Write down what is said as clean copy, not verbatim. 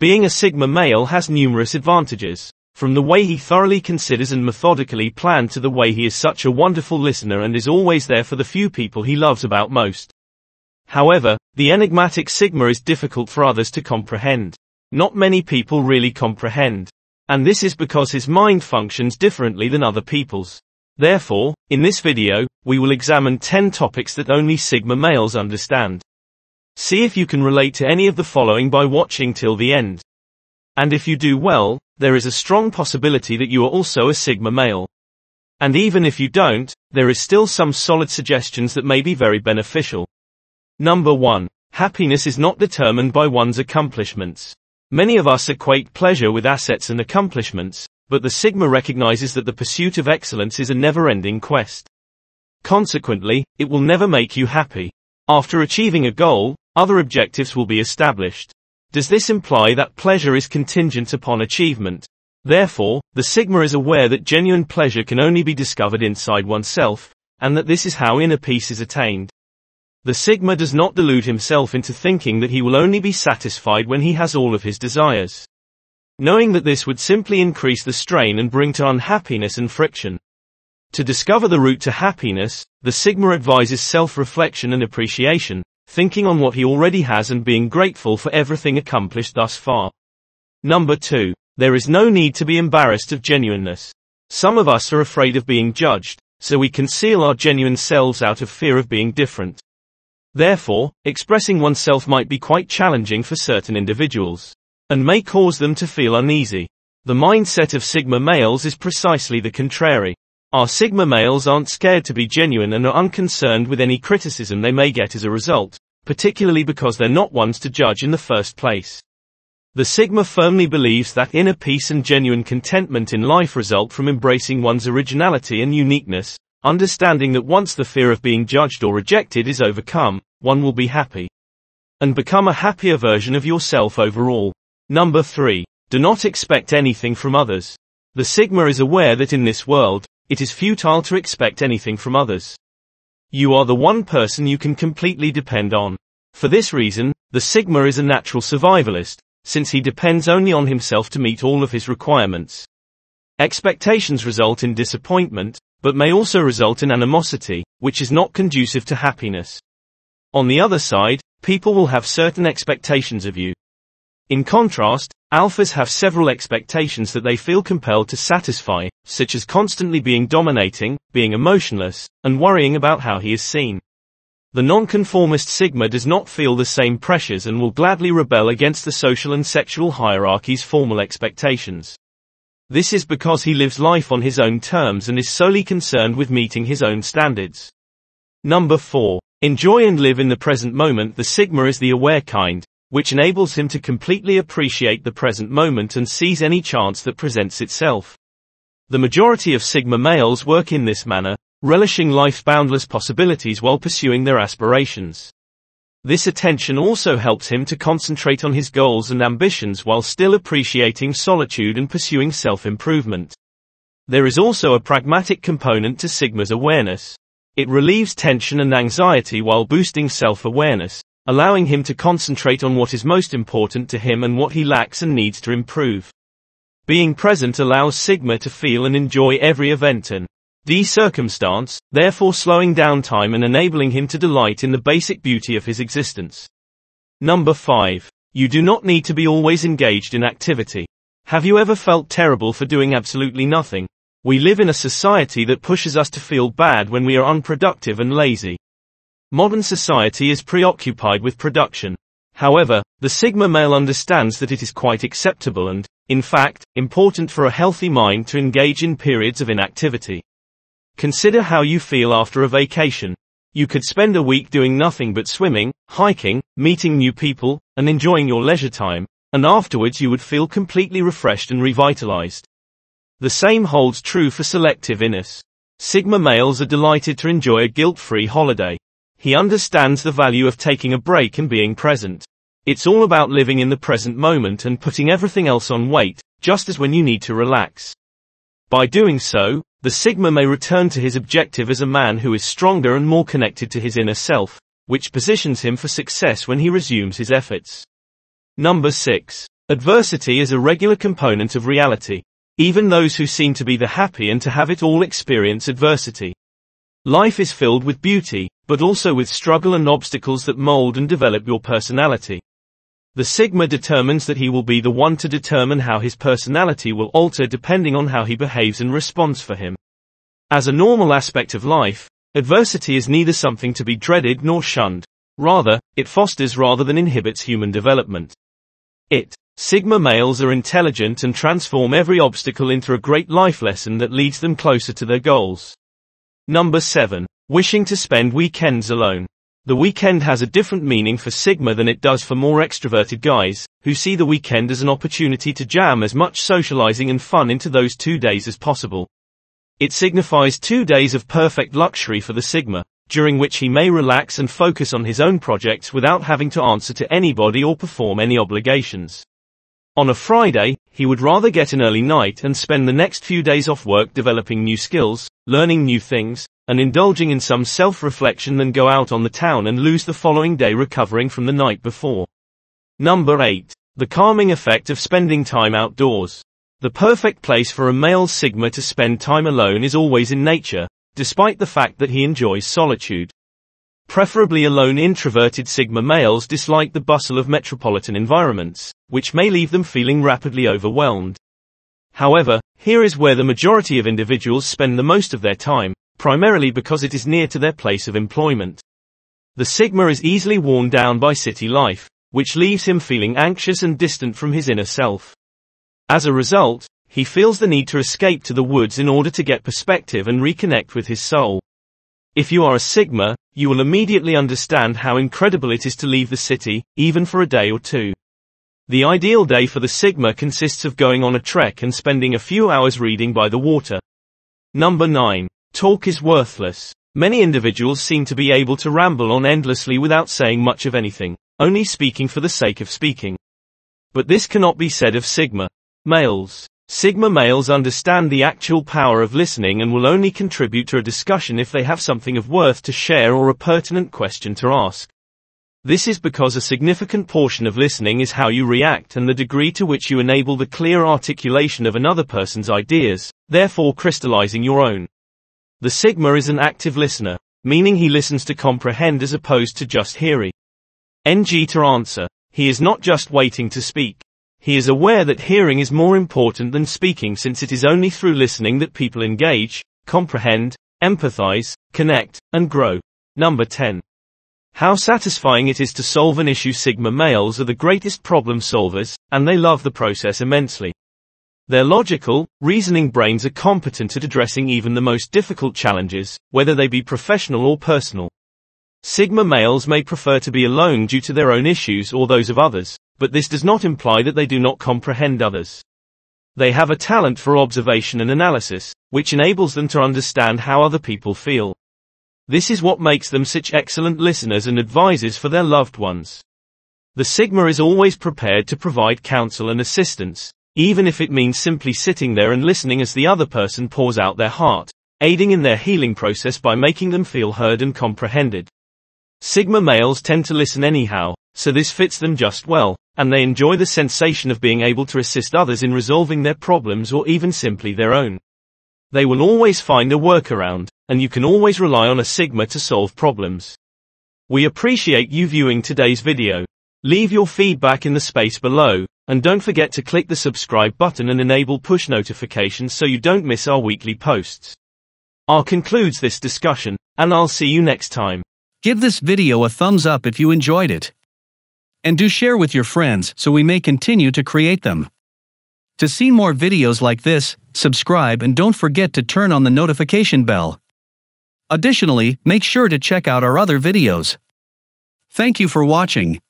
Being a Sigma male has numerous advantages, from the way he thoroughly considers and methodically plans to the way he is such a wonderful listener and is always there for the few people he loves about most. However, the enigmatic Sigma is difficult for others to comprehend. Not many people really comprehend. And this is because his mind functions differently than other people's. Therefore, in this video, we will examine 10 topics that only Sigma males understand. See if you can relate to any of the following by watching till the end. And if you do well, there is a strong possibility that you are also a Sigma male. And even if you don't, there is still some solid suggestions that may be very beneficial. Number 1. Happiness is not determined by one's accomplishments. Many of us equate pleasure with assets and accomplishments, but the Sigma recognizes that the pursuit of excellence is a never-ending quest. Consequently, it will never make you happy. After achieving a goal, other objectives will be established. Does this imply that pleasure is contingent upon achievement? Therefore, the Sigma is aware that genuine pleasure can only be discovered inside oneself, and that this is how inner peace is attained. The Sigma does not delude himself into thinking that he will only be satisfied when he has all of his desires, knowing that this would simply increase the strain and bring to unhappiness and friction. To discover the route to happiness, the Sigma advises self-reflection and appreciation, thinking on what he already has and being grateful for everything accomplished thus far. Number 2. There is no need to be embarrassed of genuineness. Some of us are afraid of being judged, so we conceal our genuine selves out of fear of being different. Therefore, expressing oneself might be quite challenging for certain individuals, and may cause them to feel uneasy. The mindset of Sigma males is precisely the contrary. Our Sigma males aren't scared to be genuine and are unconcerned with any criticism they may get as a result, particularly because they're not ones to judge in the first place. The Sigma firmly believes that inner peace and genuine contentment in life result from embracing one's originality and uniqueness, understanding that once the fear of being judged or rejected is overcome, one will be happy and become a happier version of yourself overall. Number 3. Do not expect anything from others. The Sigma is aware that in this world, it is futile to expect anything from others. You are the one person you can completely depend on. For this reason, the Sigma is a natural survivalist, since he depends only on himself to meet all of his requirements. Expectations result in disappointment, but may also result in animosity, which is not conducive to happiness. On the other side, people will have certain expectations of you. In contrast, alphas have several expectations that they feel compelled to satisfy, such as constantly being dominating, being emotionless, and worrying about how he is seen. The nonconformist Sigma does not feel the same pressures and will gladly rebel against the social and sexual hierarchy's formal expectations. This is because he lives life on his own terms and is solely concerned with meeting his own standards. Number 4. Enjoy and live in the present moment. The Sigma is the aware kind, which enables him to completely appreciate the present moment and seize any chance that presents itself. The majority of Sigma males work in this manner, relishing life's boundless possibilities while pursuing their aspirations. This attention also helps him to concentrate on his goals and ambitions while still appreciating solitude and pursuing self-improvement. There is also a pragmatic component to Sigma's awareness. It relieves tension and anxiety while boosting self-awareness, allowing him to concentrate on what is most important to him and what he lacks and needs to improve. Being present allows Sigma to feel and enjoy every event and circumstance, therefore slowing down time and enabling him to delight in the basic beauty of his existence. Number 5. You do not need to be always engaged in activity. Have you ever felt terrible for doing absolutely nothing? We live in a society that pushes us to feel bad when we are unproductive and lazy. Modern society is preoccupied with production. However, the Sigma male understands that it is quite acceptable and, in fact, important for a healthy mind to engage in periods of inactivity. Consider how you feel after a vacation. You could spend a week doing nothing but swimming, hiking, meeting new people, and enjoying your leisure time, and afterwards you would feel completely refreshed and revitalized. The same holds true for selective inness. Sigma males are delighted to enjoy a guilt-free holiday. He understands the value of taking a break and being present. It's all about living in the present moment and putting everything else on wait, just as when you need to relax. By doing so, the Sigma may return to his objective as a man who is stronger and more connected to his inner self, which positions him for success when he resumes his efforts. Number 6. Adversity is a regular component of reality. Even those who seem to be the happy and to have it all experience adversity. Life is filled with beauty, but also with struggle and obstacles that mold and develop your personality. The Sigma determines that he will be the one to determine how his personality will alter depending on how he behaves and responds for him. As a normal aspect of life, adversity is neither something to be dreaded nor shunned. Rather, it fosters rather than inhibits human development. Sigma males are intelligent and transform every obstacle into a great life lesson that leads them closer to their goals. Number 7. Wishing to spend weekends alone. The weekend has a different meaning for Sigma than it does for more extroverted guys, who see the weekend as an opportunity to jam as much socializing and fun into those 2 days as possible. It signifies 2 days of perfect luxury for the Sigma, during which he may relax and focus on his own projects without having to answer to anybody or perform any obligations. On a Friday, he would rather get an early night and spend the next few days off work developing new skills, learning new things, and indulging in some self-reflection than go out on the town and lose the following day recovering from the night before. Number 8. The calming effect of spending time outdoors. The perfect place for a male Sigma to spend time alone is always in nature, despite the fact that he enjoys solitude. Preferably alone. Introverted Sigma males dislike the bustle of metropolitan environments, which may leave them feeling rapidly overwhelmed. However, here is where the majority of individuals spend the most of their time, primarily because it is near to their place of employment. The Sigma is easily worn down by city life, which leaves him feeling anxious and distant from his inner self. As a result, he feels the need to escape to the woods in order to get perspective and reconnect with his soul. If you are a Sigma, you will immediately understand how incredible it is to leave the city, even for a day or two. The ideal day for the Sigma consists of going on a trek and spending a few hours reading by the water. Number 9. Talk is worthless. Many individuals seem to be able to ramble on endlessly without saying much of anything, only speaking for the sake of speaking. But this cannot be said of Sigma males. Sigma males understand the actual power of listening and will only contribute to a discussion if they have something of worth to share or a pertinent question to ask. This is because a significant portion of listening is how you react and the degree to which you enable the clear articulation of another person's ideas, therefore crystallizing your own. The Sigma is an active listener, meaning he listens to comprehend as opposed to just hearing. To answer. He is not just waiting to speak. He is aware that hearing is more important than speaking, since it is only through listening that people engage, comprehend, empathize, connect, and grow. Number 10. How satisfying it is to solve an issue. Sigma males are the greatest problem solvers, and they love the process immensely. Their logical, reasoning brains are competent at addressing even the most difficult challenges, whether they be professional or personal. Sigma males may prefer to be alone due to their own issues or those of others, but this does not imply that they do not comprehend others. They have a talent for observation and analysis, which enables them to understand how other people feel. This is what makes them such excellent listeners and advisors for their loved ones. The Sigma is always prepared to provide counsel and assistance, even if it means simply sitting there and listening as the other person pours out their heart, aiding in their healing process by making them feel heard and comprehended. Sigma males tend to listen anyhow, so this fits them just well, and they enjoy the sensation of being able to assist others in resolving their problems or even simply their own. They will always find a workaround, and you can always rely on a Sigma to solve problems. We appreciate you viewing today's video. Leave your feedback in the space below, and don't forget to click the subscribe button and enable push notifications so you don't miss our weekly posts. That concludes this discussion, and I'll see you next time. Give this video a thumbs up if you enjoyed it. And do share with your friends so we may continue to create them. To see more videos like this, subscribe and don't forget to turn on the notification bell. Additionally, make sure to check out our other videos. Thank you for watching.